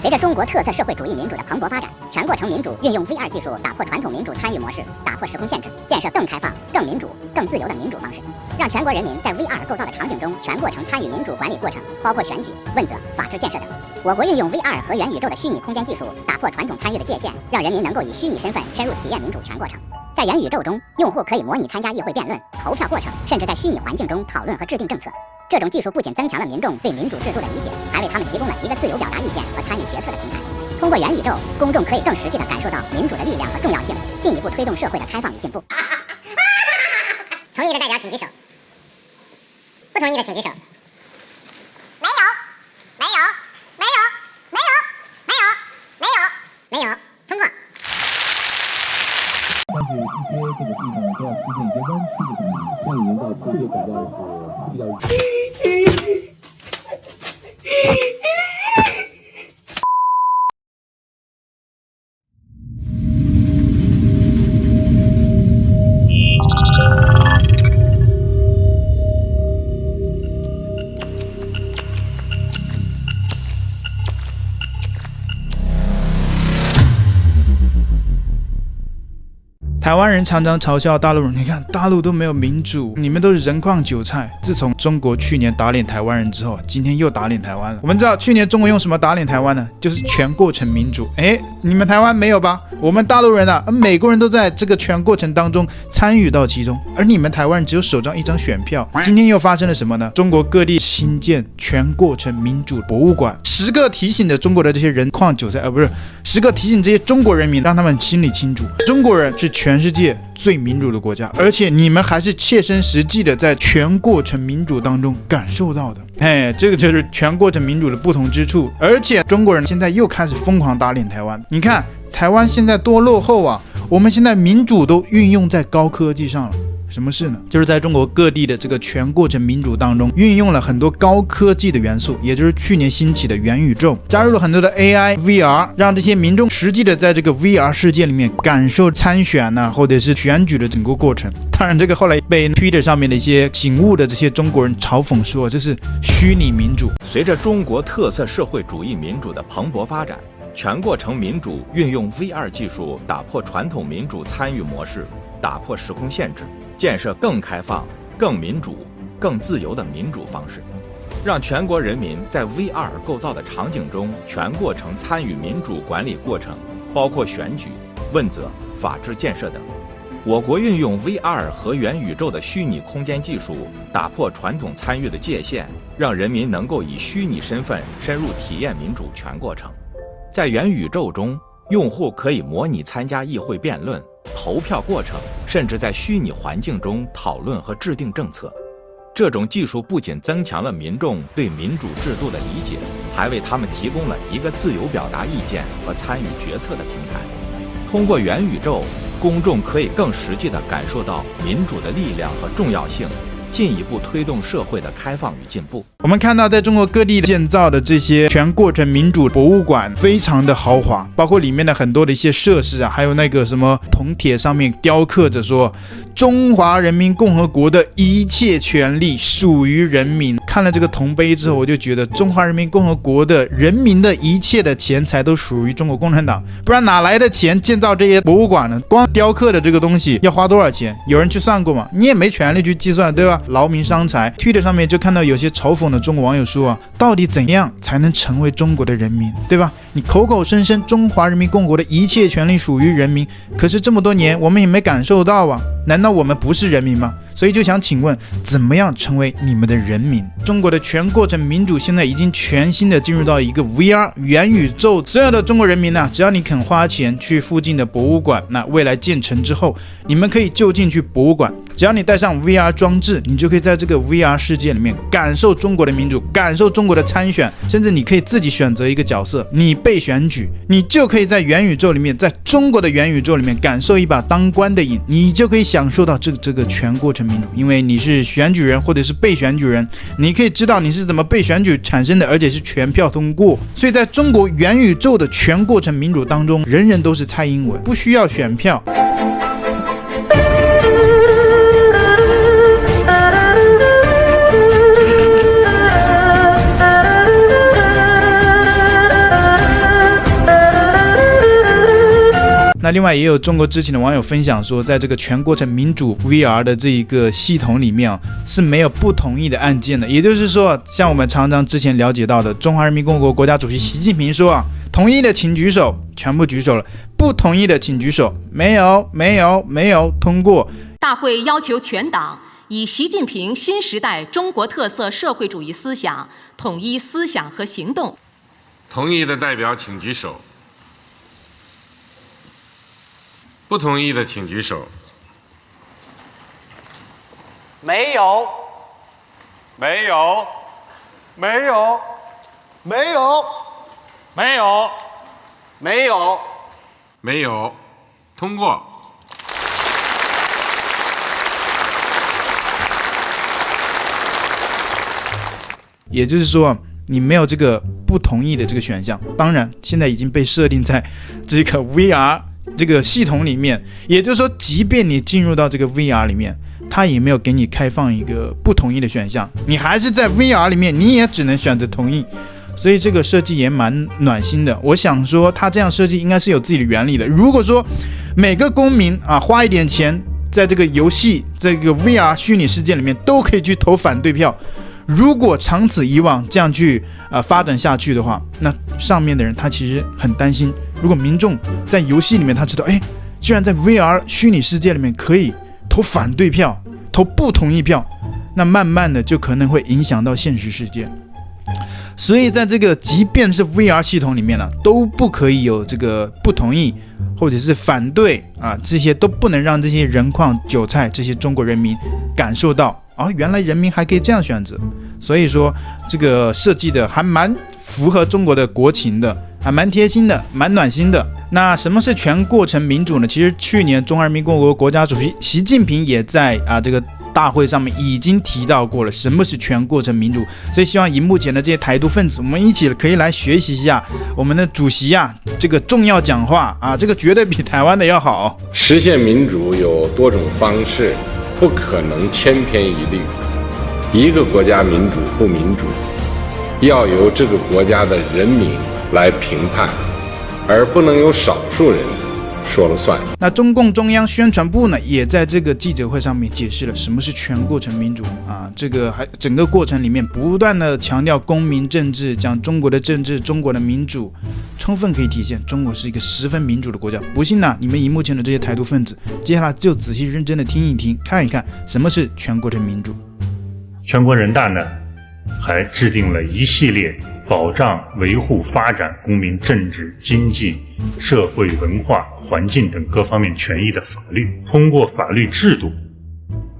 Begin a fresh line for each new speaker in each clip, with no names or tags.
随着中国特色社会主义民主的蓬勃发展，全过程民主运用 VR 技术打破传统民主参与模式，打破时空限制，建设更开放、更民主、更自由的民主方式，让全国人民在 VR 构造的场景中全过程参与民主管理过程，包括选举、问责、法治建设等。我国运用 VR 和元宇宙的虚拟空间技术，打破传统参与的界限，让人民能够以虚拟身份深入体验民主全过程。在元宇宙中，用户可以模拟参加议会辩论、投票过程，甚至在虚拟环境中讨论和制定政策。这种技术不仅增强了民众对民主制度的理解，还为他们提供了一个自由表达意见和参与决策的平台。通过元宇宙，公众可以更实际地感受到民主的力量和重要性，进一步推动社会的开放与进步。同意的代表请举手，不同意的请举手。没有，没有，没有，没有，没有，没有，没有，通过。
但是一些这个地方都要出现一些弯曲的东西，像营造这个比较是比较。
台湾人常常嘲笑大陆人，你看大陆都没有民主，你们都是人矿韭菜。自从中国去年打脸台湾人之后，今天又打脸台湾了。我们知道去年中国用什么打脸台湾呢？就是全过程民主。你们台湾没有吧？我们大陆人啊，美国人都在这个全过程当中参与到其中，而你们台湾人只有手上一张选票。今天又发生了什么呢？中国各地新建全过程民主博物馆，10个提醒着中国的这些人矿韭菜，不是10个提醒这些中国人民，让他们心里清楚，中国人是全世界最民主的国家，而且你们还是切身实际的在全过程民主当中感受到的。这个就是全过程民主的不同之处。而且中国人现在又开始疯狂打脸台湾，你看台湾现在多落后啊！我们现在民主都运用在高科技上了。什么事呢？就是在中国各地的这个全过程民主当中，运用了很多高科技的元素，也就是去年兴起的元宇宙，加入了很多的 AI、VR， 让这些民众实际的在这个 VR 世界里面感受参选或者是选举的整个过程。当然，这个后来被 Twitter 上面的一些醒悟的这些中国人嘲讽说，这是虚拟民主。
随着中国特色社会主义民主的蓬勃发展，全过程民主运用 VR 技术打破传统民主参与模式，打破时空限制，建设更开放、更民主、更自由的民主方式，让全国人民在 VR 构造的场景中全过程参与民主管理过程，包括选举、问责、法治建设等。我国运用 VR 和元宇宙的虚拟空间技术，打破传统参与的界限，让人民能够以虚拟身份深入体验民主全过程。在元宇宙中，用户可以模拟参加议会辩论、投票过程，甚至在虚拟环境中讨论和制定政策。这种技术不仅增强了民众对民主制度的理解，还为他们提供了一个自由表达意见和参与决策的平台。通过元宇宙，公众可以更实际地感受到民主的力量和重要性，进一步推动社会的开放与进步。
我们看到在中国各地建造的这些全过程民主博物馆非常的豪华，包括里面的很多的一些设施还有那个什么铜铁上面雕刻着说中华人民共和国的一切权利属于人民。看了这个铜碑之后，我就觉得中华人民共和国的人民的一切的钱财都属于中国共产党，不然哪来的钱建造这些博物馆呢？光雕刻的这个东西要花多少钱？有人去算过吗？你也没权利去计算，对吧？劳民伤财。Twitter 上面就看到有些嘲讽的中国网友说到底怎样才能成为中国的人民，对吧？你口口声声中华人民共和国的一切权利属于人民，可是这么多年我们也没感受到啊，难道我们不是人民吗？所以就想请问，怎么样成为你们的人民？中国的全过程民主现在已经全新的进入到一个 VR 元宇宙，所有的中国人民只要你肯花钱去附近的博物馆，那未来建成之后，你们可以就近去博物馆，只要你带上 VR 装置，你就可以在这个 VR 世界里面感受中国的民主，感受中国的参选，甚至你可以自己选择一个角色，你被选举，你就可以在元宇宙里面，在中国的元宇宙里面感受一把当官的瘾，你就可以享受到这个全过程民主。因为你是选举人或者是被选举人，你可以知道你是怎么被选举产生的，而且是全票通过。所以在中国元宇宙的全过程民主当中，人人都是蔡英文，不需要选票。那另外也有中国知情的网友分享说，在这个全过程民主 VR 的这一个系统里面是没有不同意的案件的。也就是说，像我们常常之前了解到的，中华人民共和国国家主席习近平说同意的请举手，全部举手了；不同意的请举手，没有通过。
大会要求全党以习近平新时代中国特色社会主义思想统一思想和行动。
同意的代表请举手，不同意的请举手。
没有，
没有，
没有，
没有，
没有，
没有，
没有，通过。
也就是说，你没有这个不同意的这个选项。当然，现在已经被设定在这个 VR 这个系统里面。也就是说，即便你进入到这个 VR 里面，它也没有给你开放一个不同意的选项，你还是在 VR 里面，你也只能选择同意。所以这个设计也蛮暖心的。我想说，它这样设计应该是有自己的原理的。如果说每个公民花一点钱，在这个游戏这个 VR 虚拟世界里面都可以去投反对票。如果长此以往这样去发展下去的话，那上面的人他其实很担心，如果民众在游戏里面他知道，居然在 VR 虚拟世界里面可以投反对票、投不同意票，那慢慢的就可能会影响到现实世界。所以在这个即便是 VR 系统里面呢，都不可以有这个不同意或者是反对这些都不能让这些人矿韭菜这些中国人民感受到原来人民还可以这样选择。所以说这个设计的还蛮符合中国的国情的，还蛮贴心的，蛮暖心的。那什么是全过程民主呢？其实去年中华人民共和国国家主席习近平也在这个大会上面已经提到过了什么是全过程民主。所以希望荧幕前的这些台独分子，我们一起可以来学习一下我们的主席这个重要讲话这个绝对比台湾的要好。
实现民主有多种方式，不可能千篇一律。一个国家民主不民主，要由这个国家的人民来评判，而不能由少数人说了算。
那中共中央宣传部呢，也在这个记者会上面解释了什么是全过程民主这个整个过程里面不断的强调公民政治，讲中国的政治，中国的民主，充分可以体现中国是一个十分民主的国家。不信你们荧幕前的这些台独分子，接下来就仔细认真的听一听，看一看什么是全过程民主。
全国人大呢，还制定了一系列保障、维护、发展公民政治、经济、社会、文化、环境等各方面权益的法律，通过法律制度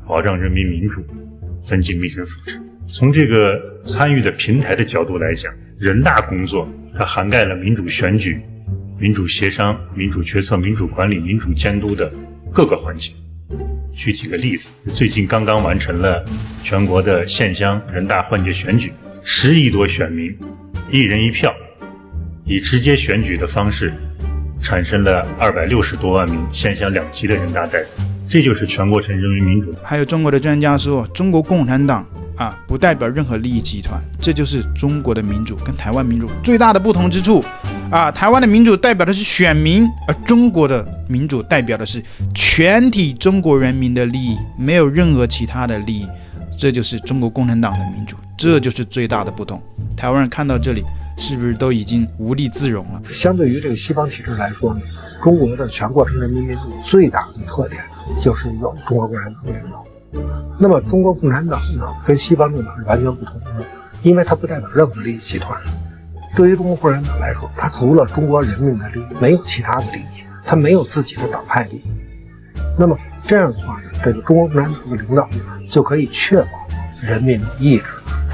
保障人民民主，增进民生福祉。从这个参与的平台的角度来讲，人大工作它涵盖了民主选举、民主协商、民主决策、民主管理、民主监督的各个环节。举几个例子，最近刚刚完成了全国的县乡人大换届选举，10亿多选民1人1票，以直接选举的方式产生了260多万名县乡2级的人大代表，这就是全过程人民民主。
还有中国的专家说，中国共产党不代表任何利益集团，这就是中国的民主跟台湾民主最大的不同之处台湾的民主代表的是选民，而中国的民主代表的是全体中国人民的利益，没有任何其他的利益。这就是中国共产党的民主，这就是最大的不同。台湾人看到这里是不是都已经无地自容了？
相对于这个西方体制来说呢，中国的全过程人民民主最大的特点就是有中国共产党领导。那么中国共产党呢，跟西方政党是完全不同的，因为它不代表任何利益集团。对于中国共产党来说，它除了中国人民的利益，没有其他的利益，它没有自己的党派利益。那么这样的话呢，这个中国共产党的领导就可以确保人民的意志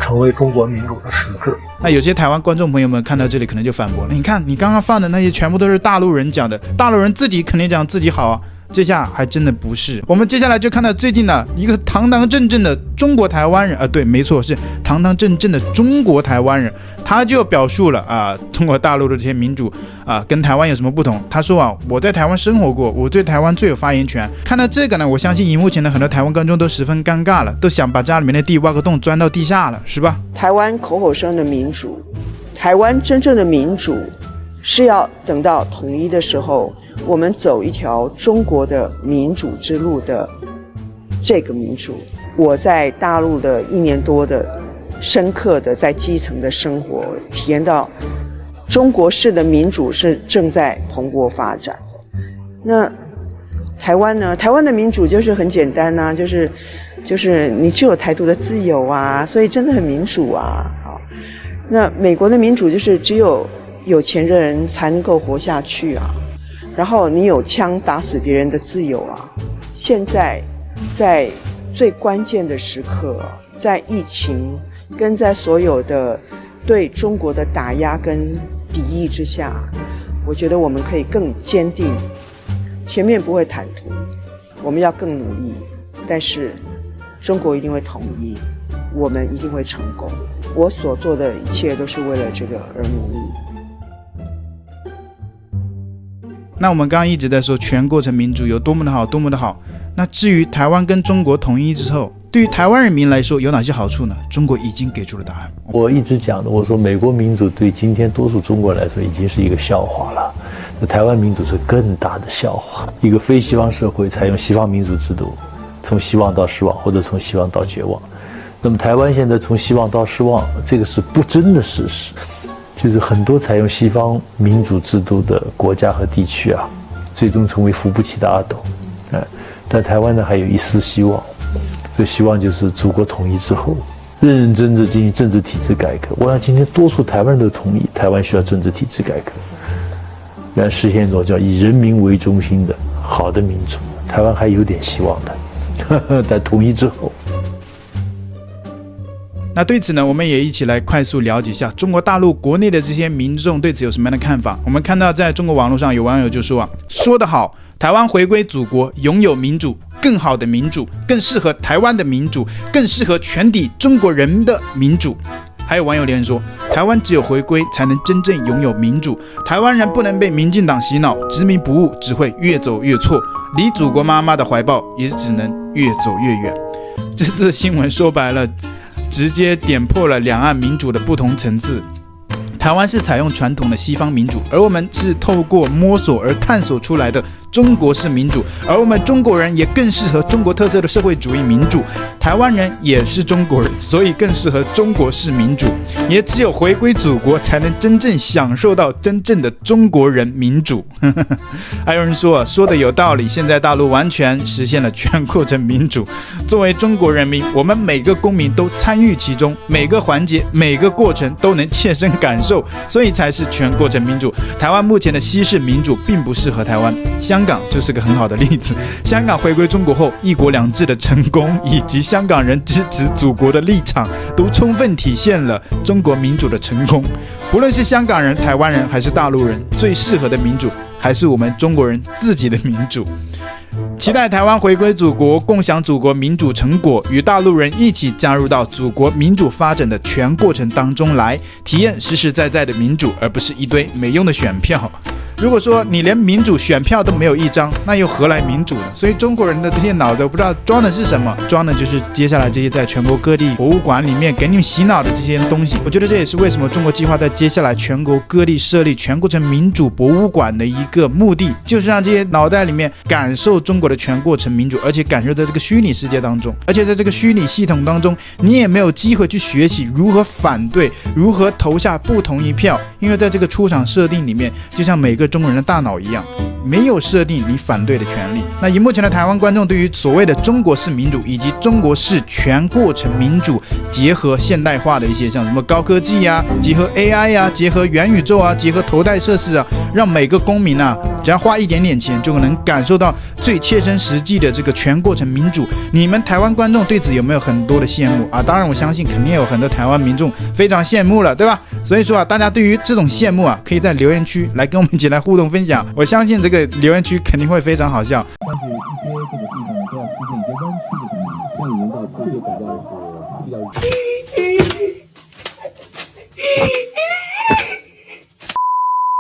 成为中国民主的实质。
那有些台湾观众朋友们看到这里可能就反驳了，你看你刚刚放的那些全部都是大陆人讲的，大陆人自己肯定讲自己好这下还真的不是。我们接下来就看到最近一个堂堂正正的中国台湾人对，没错，是堂堂正正的中国台湾人，他就表述了中国大陆的这些民主跟台湾有什么不同。他说我在台湾生活过，我对台湾最有发言权。看到这个呢，我相信荧幕前的很多台湾观众都十分尴尬了，都想把家里面的地挖个洞钻到地下了，是吧？
台湾口口声的民主，台湾真正的民主是要等到统一的时候，我们走一条中国的民主之路的这个民主。我在大陆的1年多的深刻的在基层的生活，体验到中国式的民主是正在蓬勃发展的。那台湾呢？台湾的民主就是很简单啊，就是你具有台独的自由啊，所以真的很民主啊。好，那美国的民主就是只有有钱人才能够活下去啊，然后你有枪打死别人的自由啊。现在在最关键的时刻，在疫情跟在所有的对中国的打压跟敌意之下，我觉得我们可以更坚定，前面不会坦途，我们要更努力，但是中国一定会统一，我们一定会成功。我所做的一切都是为了这个而努力。
那我们刚刚一直在说全过程民主有多么的好，多么的好。那至于台湾跟中国统一之后，对于台湾人民来说有哪些好处呢？中国已经给出了答案。
我一直讲的，我说美国民主对今天多数中国人来说已经是一个笑话了，那台湾民主是更大的笑话。一个非西方社会采用西方民主制度，从希望到失望，或者从希望到绝望。那么台湾现在从希望到失望，这个是不争的事实。就是很多采用西方民主制度的国家和地区啊，最终成为扶不起的阿斗。但台湾呢还有一丝希望，这希望就是祖国统一之后，认认真真进行政治体制改革。我想今天多数台湾人都同意，台湾需要政治体制改革，来实现一种叫以人民为中心的好的民主。台湾还有点希望的，但统一之后。
那对此呢，我们也一起来快速了解一下中国大陆国内的这些民众对此有什么样的看法。我们看到在中国网络上有网友就说啊，说得好，台湾回归祖国，拥有民主，更好的民主，更适合台湾的民主，更适合全体中国人的民主。还有网友留言说，台湾只有回归才能真正拥有民主，台湾人不能被民进党洗脑，执迷不悟，只会越走越错，离祖国妈妈的怀抱也只能越走越远。这次新闻说白了，直接点破了两岸民主的不同层次。台湾是采用传统的西方民主，而我们是透过摸索而探索出来的中国式民主，而我们中国人也更适合中国特色的社会主义民主。台湾人也是中国人，所以更适合中国式民主。也只有回归祖国，才能真正享受到真正的中国人民主。还有人说的有道理，现在大陆完全实现了全过程民主。作为中国人民，我们每个公民都参与其中，每个环节、每个过程都能切身感受，所以才是全过程民主。台湾目前的西式民主并不适合台湾，香港就是个很好的例子。香港回归中国后，一国两制的成功以及香港人支持祖国的立场，都充分体现了中国民主的成功。不论是香港人、台湾人还是大陆人，最适合的民主还是我们中国人自己的民主。期待台湾回归祖国，共享祖国民主成果，与大陆人一起加入到祖国民主发展的全过程当中来，体验实实在在的民主，而不是一堆没用的选票。如果说你连民主选票都没有一张，那又何来民主呢？所以中国人的这些脑子，我不知道装的是什么，装的就是接下来这些在全国各地博物馆里面给你们洗脑的这些东西。我觉得这也是为什么中国计划在接下来全国各地设立全过程民主博物馆的一个目的，就是让这些脑袋里面感受中国的全过程民主，而且感受在这个虚拟世界当中，而且在这个虚拟系统当中，你也没有机会去学习如何反对，如何投下不同意票，因为在这个出厂设定里面，就像每个中国人的大脑一样，没有设定你反对的权利。那以目前的台湾观众对于所谓的中国式民主以及中国式全过程民主结合现代化的一些像什么高科技啊，结合 AI 啊，结合元宇宙啊，结合头戴设施啊，让每个公民啊只要花一点点钱就能感受到最切身实际的这个全过程民主。你们台湾观众对此有没有很多的羡慕啊？当然我相信肯定有很多台湾民众非常羡慕了，对吧？所以说啊，大家对于这种羡慕啊，可以在留言区来跟我们一起来互动分享，我相信这个留言区肯定会非常好笑。
但是一些这个地方都要出现一些弯曲的东西，像人造这个比较是比较。